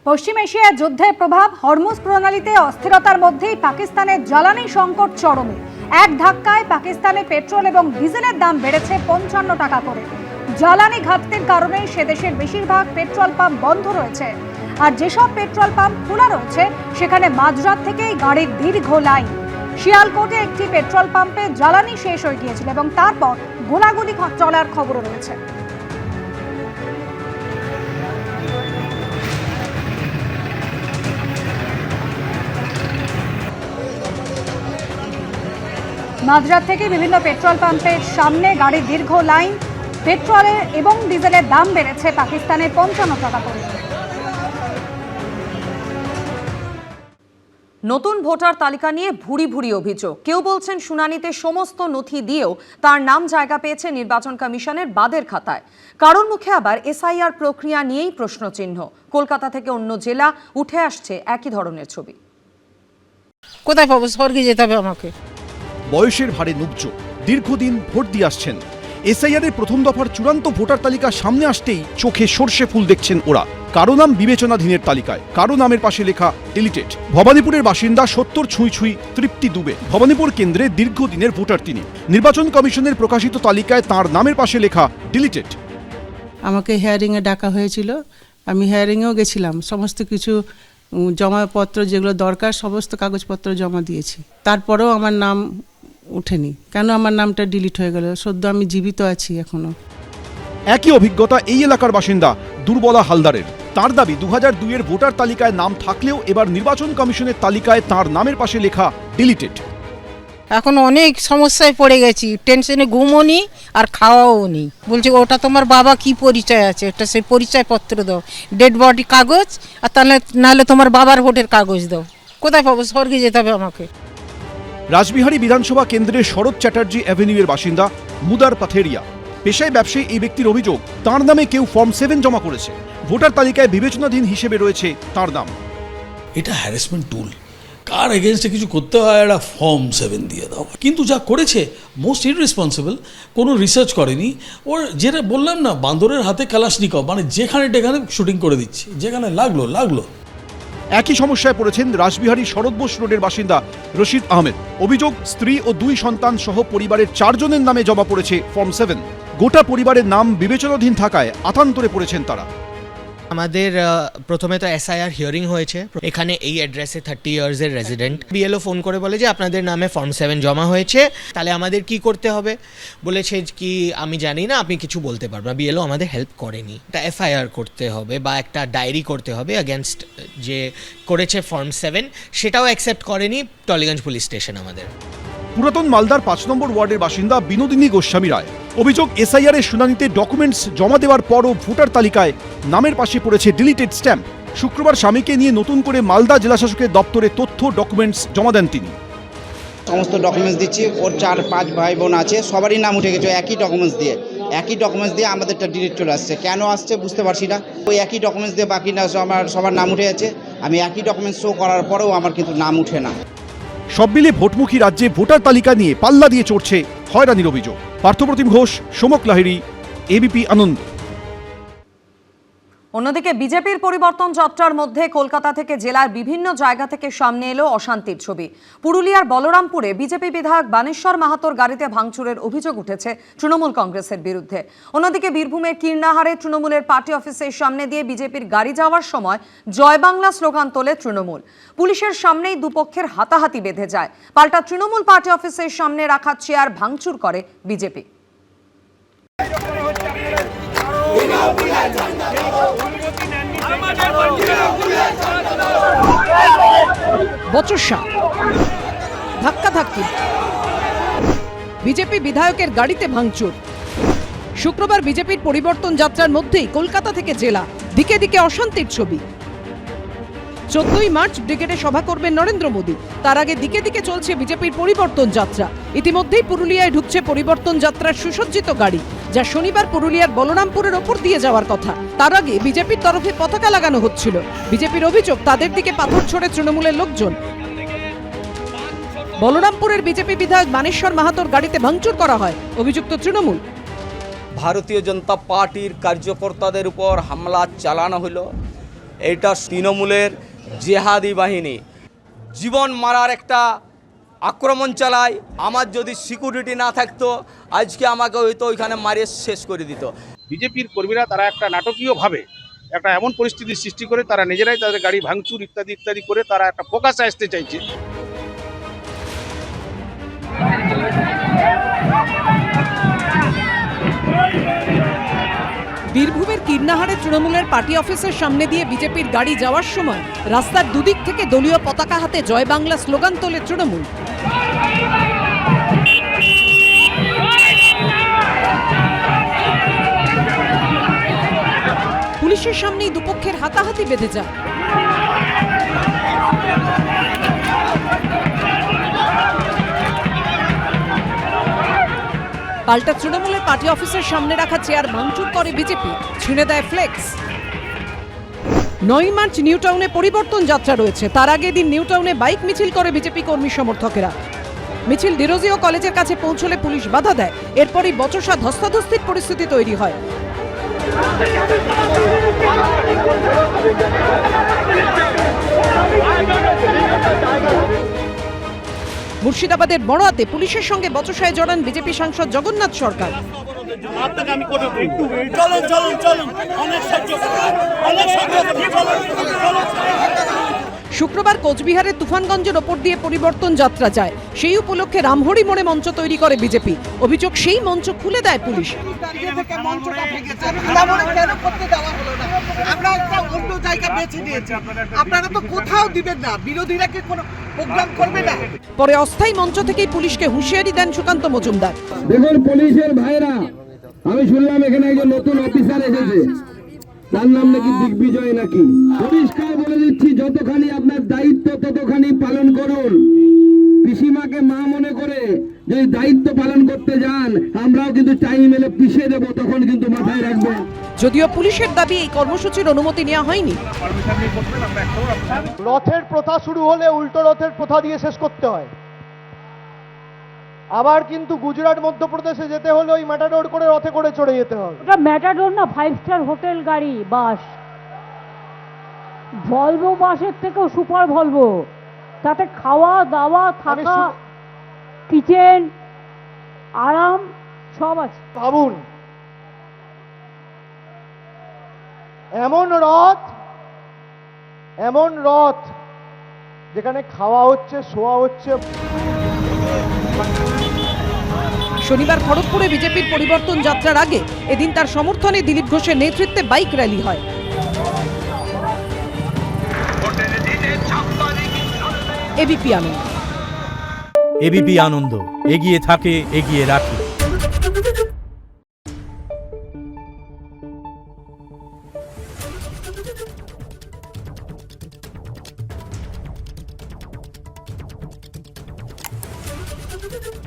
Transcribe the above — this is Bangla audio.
পশ্চিম এশিয়ায় যুদ্ধের প্রভাব, হরমুজ প্রণালীতে অস্থিরতার মধ্যেই পাকিস্তানের জ্বালানি সংকট চরমে। এক ধাক্কায় পাকিস্তানে পেট্রোল এবং ডিজেলের দাম বেড়েছে ৫৫ টাকা করে। জ্বালানি ঘাটতির কারণে সে দেশের বেশিরভাগ পেট্রোল পাম্প বন্ধ রয়েছে। আর যেসব পেট্রোল পাম্প খোলা রয়েছে সেখানে মাঝরাত থেকেই গাড়ির দীর্ঘ লাইন। শিয়ালকোটে একটি পেট্রোল পাম্পে জ্বালানি শেষ হয়ে গিয়েছিল এবং তারপর গোলাগুলি চলার খবরও রয়েছে। মাঝরাত থেকে বিভিন্ন পেট্রোল পাম্পের সামনে গাড়ির দীর্ঘ লাইন। পেট্রোলের এবং ডিজেলের দাম বেড়েছে পাকিস্তানের ৫৫ টাকা করে। নতুন ভোটার তালিকা নিয়ে ভুরি ভুরি অভিযোগ। কেউ বলছেন শুনানিতে সমস্ত নথি দিয়েও তার নাম জায়গা পেয়েছে নির্বাচন কমিশনের বাদের খাতায়। কারোর মুখে আবার এসআইআর প্রক্রিয়া নিয়েই প্রশ্নচিহ্ন। কলকাতা থেকে অন্য জেলা উঠে আসছে একই ধরনের ছবি। কোথায় পাবো? স্বর্গে যেতে হবে আমাকে। বয়সের ভারে নুব্জ, দীর্ঘদিন ভোট দিয়ে আসছেন। এসআইআর এর প্রথম দফার চূড়ান্ত ভোটার তালিকা সামনে আসতেই চোখে সর্ষে ফুল দেখছেন ওরা। কারো নাম বিবেচনাধীনের তালিকায়, কারো নামের পাশে লেখা ডিলিটেড। ভবানীপুরের বাসিন্দা ৭০ ছুঁই ছুঁই তৃপ্তি দুবে। ভবানীপুর কেন্দ্রে দীর্ঘদিনের ভোটার তিনি। নির্বাচন কমিশনের প্রকাশিত তালিকায় তার নামের পাশে লেখা ডিলিটেড। আমাকে হিয়ারিংয়ে ডাকা হয়েছিল, আমি হিয়ারিংয়েও গেছিলাম। সমস্ত কিছু জমাপত্র যেগুলো দরকার সমস্ত কাগজপত্র জমা দিয়েছি, তারপরেও আমার নাম ওঠেনি। কেন আমার নামটা ডিলিট হয়ে গেল? সদ্য আমি জীবিত আছি এখনো। একই অভিজ্ঞতা এই এলাকার বাসিন্দা দুর্বলা হালদারের। তার দাবি ২০০২ এর ভোটার তালিকায় নাম থাকলেও এবার নির্বাচন কমিশনের তালিকায় তার নামের পাশে লেখা ডিলিটেড। এখন অনেক সমস্যায় পড়ে গেছি, টেনশনে ঘুমও নি আর খাওয়াও নি। বলছে ওটা তোমার বাবা কি পরিচয় আছে, ওটা সেই পরিচয়পত্র দাও, ডেড বডি কাগজ, আর তাহলে নাহলে তোমার বাবার ভোটের কাগজ দাও। কোথায় পাবো? স্বর্গে যেতে হবে আমাকে। রাসবিহারী বিধানসভা কেন্দ্রের শরৎ চ্যাটার্জি অ্যাভিনিউয়ের বাসিন্দা মুদার পাথেরিয়া। পেশায় ব্যবসায়ী এই ব্যক্তির অভিযোগ, তার নামে কেউ ফর্ম 7 জমা করেছে। ভোটার তালিকায় বিবেচনাধীন হিসেবে রয়েছে তার নাম। এটা হ্যারাসমেন্ট টুল। কার এগেনস্টে কিছু করতে হয় একটা ফর্ম 7 দিয়ে দাও। কিন্তু যা করেছে মোস্ট ইররেসপন্সিবল, কোনো রিসার্চ করেনি। ওর যেটা বললাম না, বান্দরের হাতে কালাশনিকভ, মানে যেখানে টেখানে শুটিং করে দিচ্ছে, যেখানে লাগলো। একই সমস্যায় পড়েছেন রাসবিহারী শরৎ বোস রোডের বাসিন্দা রশিদ আহমেদ। অভিযোগ, স্ত্রী ও 2 সন্তান সহ পরিবারের 4 জনের নামে জমা পড়েছে ফর্ম 7। গোটা পরিবারের নাম বিবেচনাধীন থাকায় আতান্তরে পড়েছেন তারা। আমাদের প্রথমে তো এসআইআর হিয়ারিং হয়েছে। এখানে এই অ্যাড্রেসে 30 ইয়ার্সের রেজিডেন্ট। বিএলও ফোন করে বলে যে আপনাদের নামে ফর্ম 7 জমা হয়েছে, তাহলে আমাদের কি করতে হবে? বলেছে কি আমি জানি না, আপনি কিছু বলতে পারবেন না। বিএলও আমাদের হেল্প করেনি। একটা এফআইআর করতে হবে বা একটা ডায়েরি করতে হবে অ্যাগেনস্ট যে করেছে ফর্ম 7, সেটাও অ্যাকসেপ্ট করেনি টলিগঞ্জ পুলিশ স্টেশন আমাদের। পুরাতন মালদার 5 নম্বর ওয়ার্ডের বাসিন্দা বিনোদিনী গোস্বামী রায়। অভিযোগ, এসআইআর এর শুনানিতে ডকুমেন্টস জমা দেওয়ার পরও ভোটার তালিকায় নামের পাশে পড়েছে ডিলিটেড স্ট্যাম্প। শুক্রবার স্বামীকে নিয়ে নতুন করে মালদা জেলাশাসকের দপ্তরে তথ্য ডকুমেন্টস জমা দেন তিনি। সমস্ত ডকুমেন্টস দিচ্ছি, ওর 4-5 ভাই বোন আছে, সবারই নাম উঠে গেছে একই ডকুমেন্টস দিয়ে। আমাদেরটা ডিলিট চলে আসছে। কেন আসছে বুঝতে পারছি না। ওই একই ডকুমেন্টস দিয়ে বাকি না সবার নাম উঠে আছে। আমি একই ডকুমেন্টস শো করার পরেও আমার কিন্তু নাম উঠে না। সব মিলে ভোটমুখী রাজ্যে ভোটার তালিকা নিয়ে পাল্লা দিয়ে চড়ছে হয়রানির অভিযোগ। পার্থপ্রতিম ঘোষ, সোমক লাহিড়ী, এবিপি আনন্দ। অন্যদিকে বিজেপির পরিবর্তন যাত্রার মধ্যে কলকাতা থেকে জেলার বিভিন্ন জায়গা থেকে সামনে এলো অশান্তির ছবি। পুরুলিয়ার বলরামপুরে বিজেপি বিধায়ক বানেশ্বর মাহাতোর গাড়িতে ভাঙচুরের অভিযোগ উঠেছে তৃণমূল কংগ্রেসের বিরুদ্ধে। অন্যদিকে বীরভূমের কীর্ণাহারে তৃণমূলের পার্টি অফিসের সামনে দিয়ে বিজেপির গাড়ি যাওয়ার সময় জয় বাংলা স্লোগান তোলে তৃণমূল। পুলিশের সামনেই দুপক্ষের হাতাহাতি বেঁধে যায়। পাল্টা তৃণমূল পার্টি অফিসের সামনে রাখা চেয়ার ভাঙচুর করে বিজেপি। বচসা, ধাক্কাধাক্কি, বিজেপি বিধায়কের গাড়িতে ভাঙচুর। শুক্রবার বিজেপির পরিবর্তন যাত্রার মধ্যেই কলকাতা থেকে জেলা দিকে দিকে অশান্তির ছবি। 14ই মার্চ ব্রিগেডে সভা করবেন নরেন্দ্র মোদী। তার আগে দিকে দিকে চলছে বিজেপির পরিবর্তন যাত্রা। ইতিমধ্যেই পুরুলিয়ায় ঢুকছে পরিবর্তন যাত্রার সুসজ্জিত গাড়ি, যা শনিবার পুরুলিয়ার বলরামপুরের ওপর দিয়ে যাওয়ার কথা। তার আগে বিজেপির তরফে পতাকা লাগানো হচ্ছিল। বিজেপির অভিযোগ, তাদের দিকে পাথর ছোড়ে তৃণমূলের লোকজন। বলরামপুরের বিজেপি বিধায়ক বানেশ্বর মাহাতোর গাড়িতে ভাঙচুর করা হয়, অভিযুক্ত তৃণমূল। ভারতীয় জনতা পার্টির কার্যকর্তাদের উপর হামলা চালানো হলো। এটা তৃণমূলের জেহাদি বাহিনী জীবন মারার একটা আক্রমণ চালায়। আমার যদি সিকিউরিটি না থাকতো আজকে আমাকে হয়তো ওইখানে মারিয়ে শেষ করে দিত। বিজেপির কর্মীরা তারা একটা নাটকীয়ভাবে একটা এমন পরিস্থিতি সৃষ্টি করে তারা নিজেরাই তাদের গাড়ি ভাঙচুর ইত্যাদি ইত্যাদি করে তারা একটা ফোকাসে আসতে চাইছে। বীরভূমের কীর্ণাহারে তৃণমূলের পার্টি অফিসের সামনে দিয়ে বিজেপির গাড়ি যাওয়ার সময় রাস্তার দুদিক থেকে দলীয় পতাকা হাতে জয় বাংলা স্লোগান তোলে তৃণমূল। পুলিশের সামনেই দুপক্ষের হাতাহাতি বেঁধে যায়। পাল্টা তৃণমূলের পার্টি অফিসের সামনে রাখা চেয়ার ভাঙচুর করে বিজেপি, ছিঁড়ে দেয় ফ্লেক্স। 9 মার্চ নিউ টাউনে পরিবর্তন যাত্রা রয়েছে। তার আগে দিন নিউ টাউনে বাইক মিছিল করে বিজেপি কর্মী সমর্থকেরা। মিছিল ডিরোজিও কলেজের কাছে পৌঁছলে পুলিশ বাধা দেয়। এরপরই বচসা ধস্তাধস্তির পরিস্থিতি তৈরি হয়। মুর্শিদাবাদের বড়াতে পুলিশের সঙ্গে বচসায় জড়ান বিজেপি সাংসদ জগন্নাথ সরকার। শুক্রবার কোচবিহারের তুফানগঞ্জের ওপর দিয়ে পরিবর্তন যাত্রা যায়। সেই উপলক্ষে রামহরি মোড়ে মঞ্চ তৈরি করে বিজেপি। অভিযোগ, সেই মঞ্চ খুলে দেয় পুলিশ। পরে অস্থায়ী মঞ্চ থেকেই পুলিশকে হুঁশিয়ারি দেন সুকান্ত মজুমদার। দেখুন পুলিশের ভাইরা, আমি শুনলাম এখানে একজন নতুন অফিসার এসেছে, তার নাম নাকি দিগ্বিজয় নাকি। পরিষ্কার বলে দিচ্ছি, যতখানি আপনার দায়িত্ব ততখানি পালন করুন। পিসিমাকে মা মনে করে যদি দায়িত্ব পালন করতে যান, আমরাও কিন্তু টাইম এলে পিছিয়ে দেবো, তখন কিন্তু মাথায় রাখবেন। যদিও পুলিশের দাবি এই কর্মসূচির অনুমতি নেওয়া হয়নি। রথের প্রথা শুরু হলে উল্টো রথের প্রথা দিয়ে শেষ করতে হয়। আবার কিন্তু গুজরাট মধ্যপ্রদেশে যেতে হলে ওই ম্যাটাডোর করে রথে করে চড়ে যেতে হবে। ওটা ম্যাটাডোর না, 5 স্টার হোটেল গাড়ি, বাস। ভলভো বাসের থেকেও সুপার ভলভো, তাতে খাওয়া দাওয়া থাকা কিচেন আরাম সব আছে। ভাবুন, এমন রথ যেখানে খাওয়া হচ্ছে, শোয়া হচ্ছে। শনিবার খড়গপুরে বিজেপির পরিবর্তন যাত্রার আগে এদিন তার সমর্থনে দিলীপ ঘোষের নেতৃত্বে বাইক র্যালি হয়। এবিপি আনন্দ। এবিপি আনন্দ, এগিয়ে থাকে, এগিয়ে রাখে। Thank you.